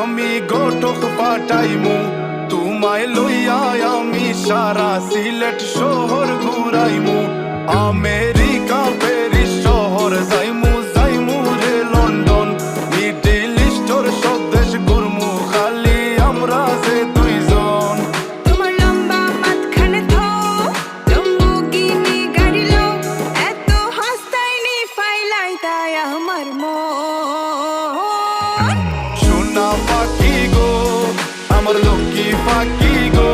আমি গোটক পাঠাইমু তোমায় লইয়া আমি সারা সিলেট শহর ঘুরাইমু আমেরিকা প্যারিস শহর যাইমু যাইমু রে লন্ডন মিডল ইস্টর সব দেশ ঘুরমু খালি আমরা যে দুইজন তোমার লম্বা মাঝখানে থো লম্বুগিনি গাড়ি লো এত হাসতাইনি ফাইলাই তাই আমার মন সোনা পাখি গো আমার লক্ষ্মী পাখি গো